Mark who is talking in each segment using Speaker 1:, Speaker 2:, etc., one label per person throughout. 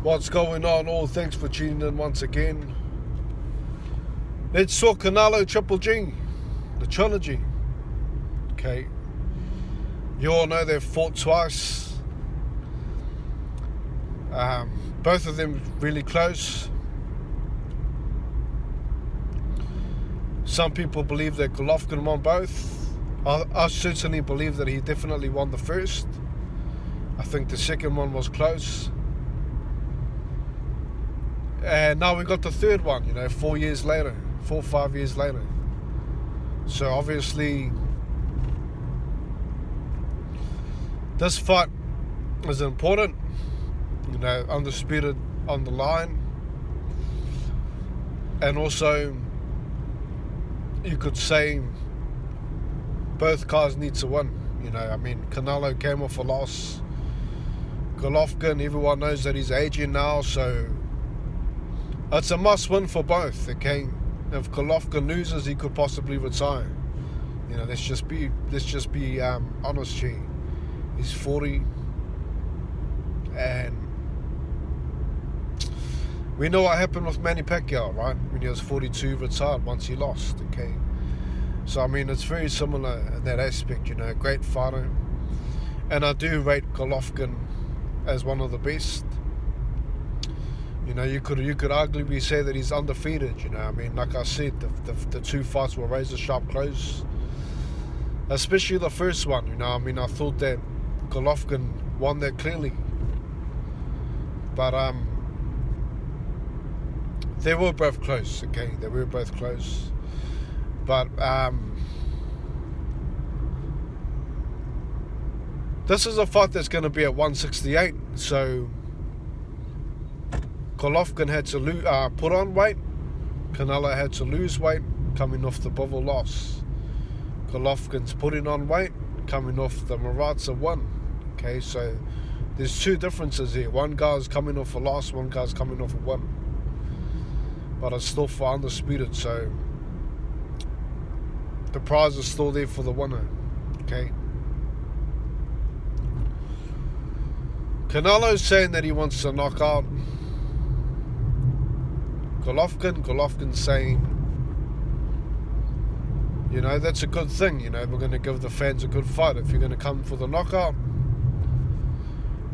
Speaker 1: What's going on? All thanks for tuning in once again. Let's talk Canelo Triple G, the trilogy. Okay, you all know they've fought twice. Both of them really close. Some people believe that Golovkin won both. I certainly believe that he definitely won the first. I think the second one was close. And now we got the third one, 4 or 5 years later. So obviously, this fight is important, undisputed on the line. And also, you could say both guys need to win. Canelo came off a loss. Golovkin, everyone knows that he's aging now, so it's a must-win for both. Okay, if Golovkin loses, he could possibly retire. Let's just be honest here. He's 40, and we know what happened with Manny Pacquiao, right? When he was 42, retired once he lost. Okay, so it's very similar in that aspect. Great fighter, and I do rate Golovkin as one of the best. You could arguably say that he's undefeated. Like I said, the two fights were razor sharp close, especially the first one. I thought that Golovkin won that clearly, but they were both close. Okay, they were both close, but this is a fight that's going to be at 168. So Golovkin had to put on weight. Canelo had to lose weight coming off the Bivol loss. Golovkin's putting on weight coming off the Maratza win. Okay, so there's two differences here. One guy's coming off a loss, one guy's coming off a win. But it's still for undisputed, so the prize is still there for the winner. Okay. Canelo's saying that he wants to knock out Golovkin's saying, that's a good thing. We're going to give the fans a good fight. If you're going to come for the knockout,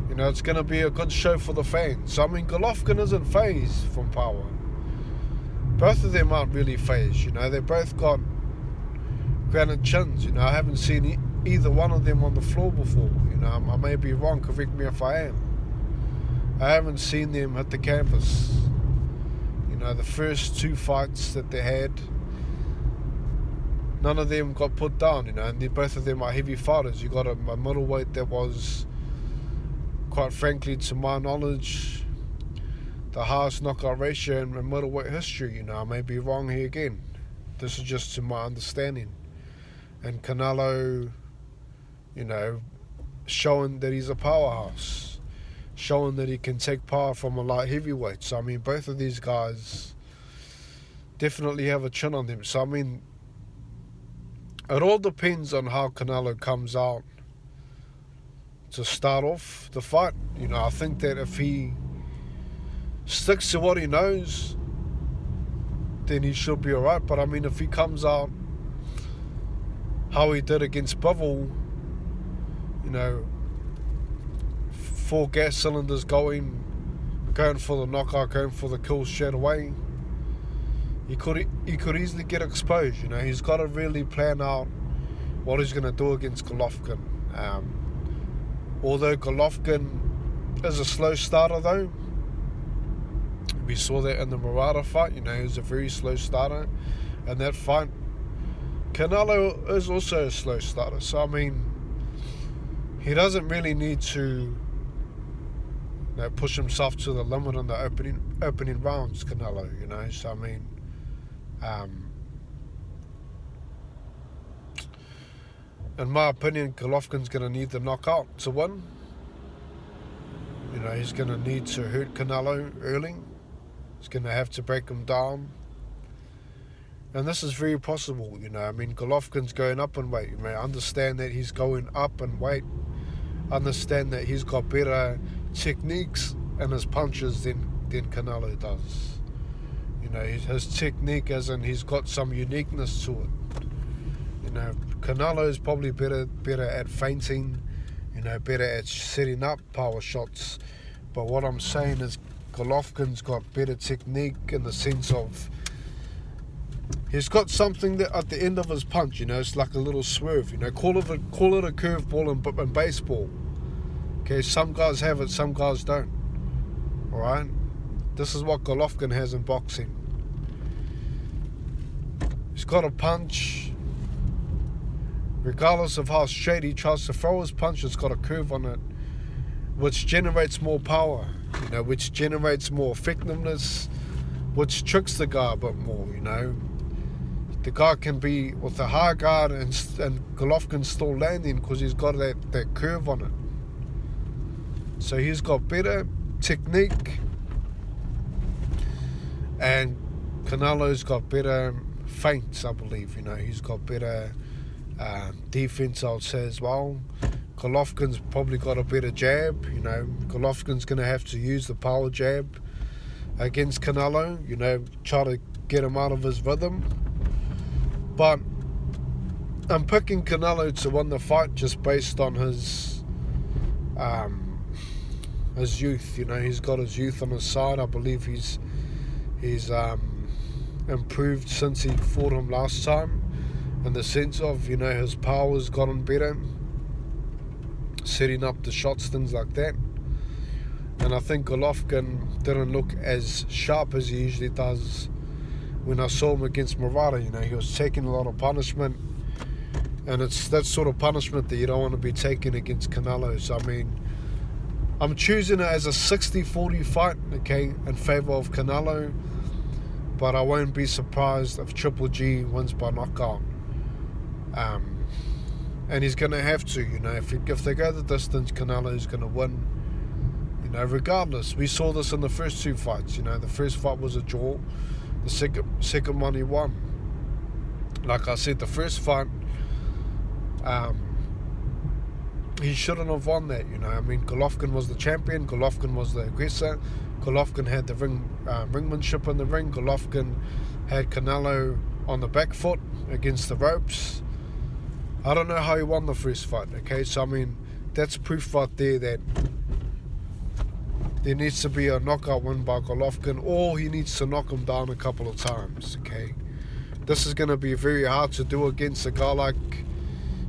Speaker 1: it's going to be a good show for the fans. Golovkin isn't phased from power. Both of them aren't really phased. They both got granite chins. I haven't seen either one of them on the floor before. I may be wrong, correct me if I am. I haven't seen them hit the canvas. The first two fights that they had, none of them got put down, and both of them are heavy fighters. You got a middleweight that was, quite frankly, to my knowledge, the highest knockout ratio in middleweight history. I may be wrong here again. This is just to my understanding. And Canelo, showing that he's a powerhouse, showing that he can take power from a light heavyweight. So both of these guys definitely have a chin on them. So it all depends on how Canelo comes out to start off the fight. I think that if he sticks to what he knows, then he should be alright. But if he comes out how he did against Bivol, 4 gas cylinders going for the knockout, going for the kill straight away, he could easily get exposed. He's got to really plan out what he's going to do against Golovkin. Although Golovkin is a slow starter, though, we saw that in the Murata fight. He was a very slow starter in that fight. Canelo is also a slow starter, so he doesn't really need to push himself to the limit in the opening rounds, Canelo, so in my opinion, Golovkin's going to need the knockout to win. He's going to need to hurt Canelo early. He's going to have to break him down. And this is very possible, Golovkin's going up in weight. Understand that he's going up in weight. Understand that he's got better techniques in his punches than Canelo does. You know, his technique, as in he's got some uniqueness to it. You know, Canelo is probably better at feinting, you know, better at setting up power shots. But what I'm saying is Golovkin's got better technique in the sense of he's got something that at the end of his punch, you know, it's like a little swerve, you know, call it a curveball in baseball. Okay, some guys have it, some guys don't. Alright? This is what Golovkin has in boxing. He's got a punch. Regardless of how straight he tries to throw his punch, it's got a curve on it, which generates more power, you know, which generates more effectiveness, which tricks the guy a bit more, you know. The guy can be with a high guard and Golovkin's still landing because he's got that curve on it. So he's got better technique, and Canelo's got better feints, I believe. You know, he's got better defense, I would say, as well. Golovkin's probably got a better jab. You know, Golovkin's going to have to use the power jab against Canelo, you know, try to get him out of his rhythm. But I'm picking Canelo to win the fight just based on his youth. You know, he's got his youth on his side. I believe he's improved since he fought him last time, in the sense of, you know, his power's gotten better, setting up the shots, things like that. And I think Golovkin didn't look as sharp as he usually does when I saw him against Murata. You know, he was taking a lot of punishment, and it's that sort of punishment that you don't want to be taking against Canelo. So, I mean, I'm choosing it as a 60-40 fight, okay, in favour of Canelo, but I won't be surprised if Triple G wins by knockout. And he's going to have to, you know, if they go the distance, Canelo's going to win, you know, regardless. We saw this in the first two fights, you know. The first fight was a draw, the second one he won. Like I said, the first fight, he shouldn't have won that, you know. I mean, Golovkin was the champion, Golovkin was the aggressor, Golovkin had the ringmanship in the ring, Golovkin had Canelo on the back foot against the ropes. I don't know how he won the first fight, okay? So, I mean, that's proof right there that there needs to be a knockout win by Golovkin, or he needs to knock him down a couple of times, okay? This is going to be very hard to do against a guy like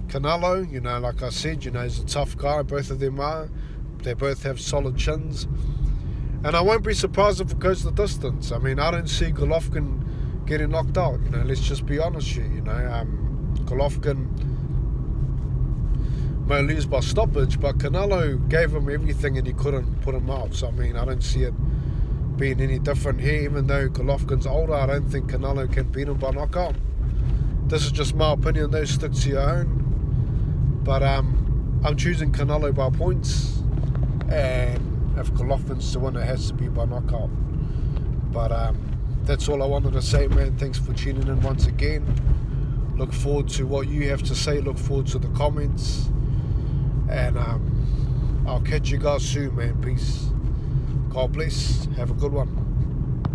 Speaker 1: Canelo. You know, like I said, you know, he's a tough guy. Both of them are. They both have solid chins. And I won't be surprised if it goes the distance. I mean, I don't see Golovkin getting knocked out. You know, let's just be honest here. You know, Golovkin may lose by stoppage, but Canelo gave him everything and he couldn't put him out. So, I mean, I don't see it being any different here. Even though Golovkin's older, I don't think Canelo can beat him by knockout. This is just my opinion, though. Stick to your own. But I'm choosing Canelo by points, and if Golovkin's to win, it has to be by knockout. But that's all I wanted to say, man. Thanks for tuning in once again. Look forward to what you have to say. Look forward to the comments. And I'll catch you guys soon, man. Peace. God bless. Have a good one.